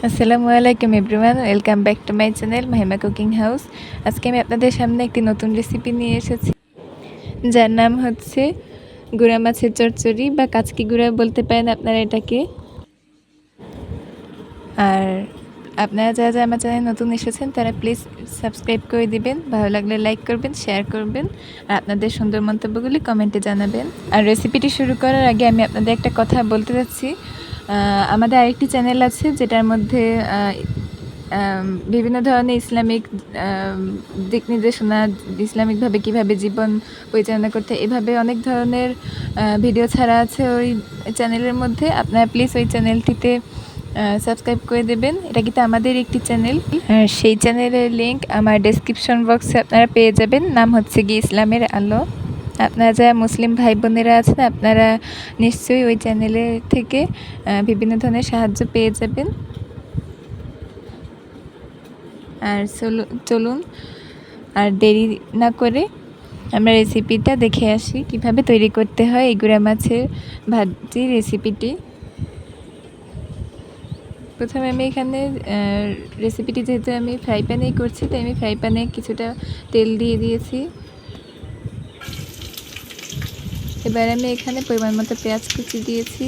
আসসালামু আলাইকুম everyone, welcome back to my channel Mahima cooking house. আজকে আমি আপনাদের সামনে একটি নতুন রেসিপি নিয়ে এসেছি, যার নাম হচ্ছে গুঁড়া মাছের চচ্চড়ি বা কাচকি গুঁড়া বলতে পারেন আপনারা এটাকে। আর আপনারা যারা যারা আমার চ্যানেলে নতুন এসেছেন তারা প্লিজ সাবস্ক্রাইব করে দিবেন, ভালো লাগলে লাইক করবেন, শেয়ার করবেন আর আপনাদের সুন্দর মন্তব্যগুলি কমেন্টে জানাবেন। আর রেসিপিটি শুরু করার আগে আমি আপনাদের একটা কথা বলতে চাচ্ছি। আমাদের আরেকটি চ্যানেল আছে যেটার মধ্যে বিভিন্ন ধরনের ইসলামিক দিক নির্দেশনা, ইসলামিকভাবে কীভাবে জীবন পরিচালনা করতে, এভাবে অনেক ধরনের ভিডিও ছাড়া আছে ওই চ্যানেলের মধ্যে। আপনারা প্লিজ ওই চ্যানেলটিতে সাবস্ক্রাইব করে দেবেন। এটা কিন্তু আমাদের একটি চ্যানেল, সেই চ্যানেলের লিঙ্ক আমার ডেসক্রিপশন বক্সে আপনারা পেয়ে যাবেন। নাম হচ্ছে গিয়ে ইসলামের আলো। আপনারা যারা মুসলিম ভাই বোনেরা আছেন আপনারা নিশ্চয়ই ওই চ্যানেলের থেকে বিভিন্ন ধরনের সাহায্য পেয়ে যাবেন। আর চলুন আর দেরি না করে আমরা রেসিপিটা দেখে আসি কিভাবে তৈরি করতে হয় এই গুঁড়া মাছের ভাজি রেসিপিটি। প্রথমে আমি এখানে রেসিপিটি যেহেতু আমি ফ্রাই প্যানেই করছি, তাই আমি ফ্রাই প্যানে কিছুটা তেল দিয়ে দিয়েছি। এবার আমি এখানে পরিমাণ মতো পেঁয়াজ কুচি দিয়েছি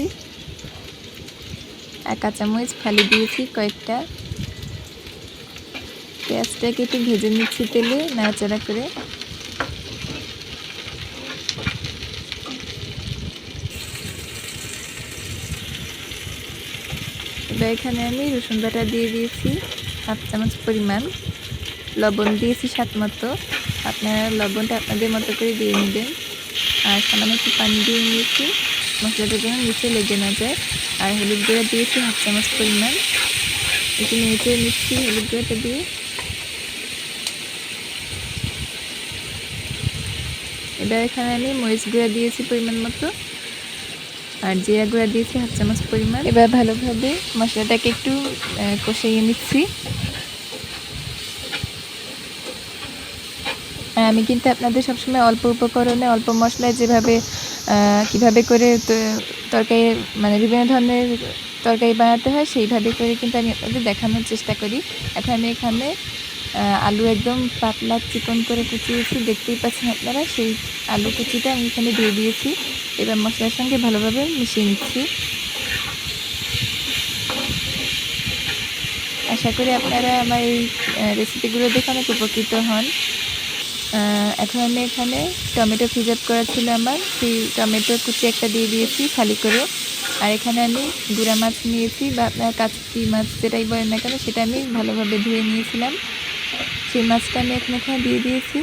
আর কাঁচামরিচ ফালি দিয়েছি কয়েকটা। পেঁয়াজটাকে একটু ভেজে নিচ্ছি তেলে নাড়াচাড়া করে। এবার এখানে আমি রসুন বাটা দিয়ে দিয়েছি হাফ চামচ পরিমাণ, লবণ দিয়েছি স্বাদ মতো। আপনারা লবণটা আপনাদের মতো করে দিয়ে নেবেন। আর সামান্য একটু পানি দিয়ে নিয়েছি মশলাটা যেন নিচে লেগে না যায়। আর হলুদ গুঁড়া দিয়েছি হাফ চামচ পরিমাণ, একটু নিচে নিচ্ছি হলুদ গুঁড়াটা দিয়ে। এবার এখানে আমি মরিচ গুঁড়া দিয়েছি পরিমাণ মতো আর জিরা গুঁড়া দিয়েছি হাফ চামচ পরিমাণ। এবার ভালোভাবে মশলাটাকে একটু কষিয়ে নিচ্ছি। আর আমি কিন্তু আপনাদের সবসময় অল্প উপকরণে অল্প মশলায় যেভাবে কীভাবে করে তরকারি মানে বিভিন্ন ধরনের তরকারি বানাতে হয় সেইভাবে করে কিন্তু আমি আপনাদের দেখানোর চেষ্টা করি। এখন আমি এখানে আলু একদম পাতলা চিকন করে কুচিয়েছি, দেখতেই পাচ্ছেন আপনারা। সেই আলু কুচিটা আমি এখানে দিয়ে দিয়েছি। এবার মশলার সঙ্গে ভালোভাবে মিশিয়ে নিচ্ছি। আশা করি আপনারা আমার এই রেসিপিগুলো দেখে অনেক উপকৃত হন। এখন আমি এখানে টমেটো প্রিজার্ভ করা ছিল আমার, সেই টমেটো কুচি একটা দিয়ে দিয়েছি খালি করে। আর এখানে আমি গুঁড়া মাছ নিয়েছি বা আপনার কাচকি মাছ যেটাই বলেন না কেন, সেটা আমি ভালোভাবে ধুয়ে নিয়েছিলাম। সেই মাছটা আমি এখানে দিয়ে দিয়েছি।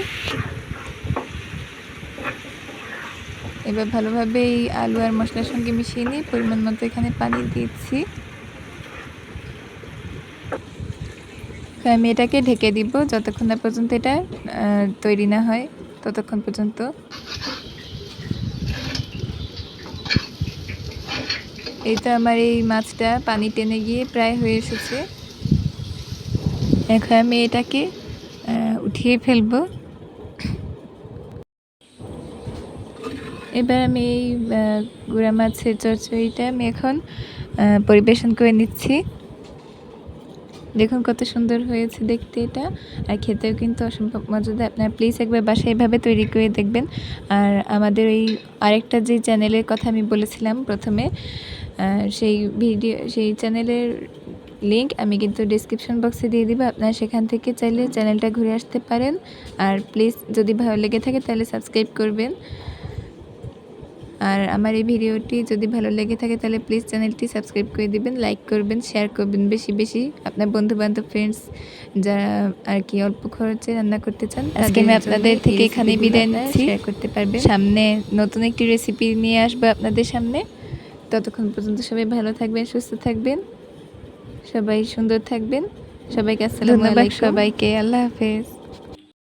এবার ভালোভাবে এই আলু আর মশলার সঙ্গে মিশিয়ে নিয়ে পরিমাণ মতো এখানে পানি দিয়েছি। আমি এটাকে ঢেকে দিব যতক্ষণ না পর্যন্ত এটা তৈরি না হয়, ততক্ষণ পর্যন্ত। এই তো আমার এই মাছটা পানি টেনে গিয়ে প্রায় হয়ে এসেছে। এখন আমি এটাকে উঠিয়ে ফেলবো। এবার আমি এই গুঁড়া মাছের চচ্চড়িটা আমি এখন পরিবেশন করে নিচ্ছি। দেখুন কত সুন্দর হয়েছে দেখতে এটা, আর খেতেও কিন্তু অসম্ভব মজাদার। আপনারা প্লিজ একবার বাসায় এভাবে তৈরি করে দেখবেন। আর আমাদের এই আরেকটা যে চ্যানেলের কথা আমি বলেছিলাম প্রথমে, সেই চ্যানেলের লিঙ্ক আমি কিন্তু ডিসক্রিপশন বক্সে দিয়ে দিব। আপনারা সেখান থেকে চাইলে চ্যানেলটা ঘুরে আসতে পারেন। আর প্লিজ যদি ভালো লেগে থাকে তাহলে সাবস্ক্রাইব করবেন। আর আমার এই ভিডিওটি যদি ভালো লেগে থাকে তাহলে প্লিজ চ্যানেলটি সাবস্ক্রাইব করে দিবেন, লাইক করবেন, শেয়ার করবেন বেশি বেশি আপনার বন্ধুবান্ধব ফ্রেন্ডস যারা আর কি অল্প খরচে রান্না করতে চান। আজকে আমি আপনাদের থেকে এখানে বিদায় নিচ্ছি, শেয়ার করতে পারবেন। সামনে নতুন একটি রেসিপি নিয়ে আসবো আপনাদের সামনে। ততক্ষণ পর্যন্ত সবাই ভালো থাকবেন, সুস্থ থাকবেন, সবাই সুন্দর থাকবেন। সবাইকে আসসালামু আলাইকুম, সবাইকে আল্লাহ হাফেজ।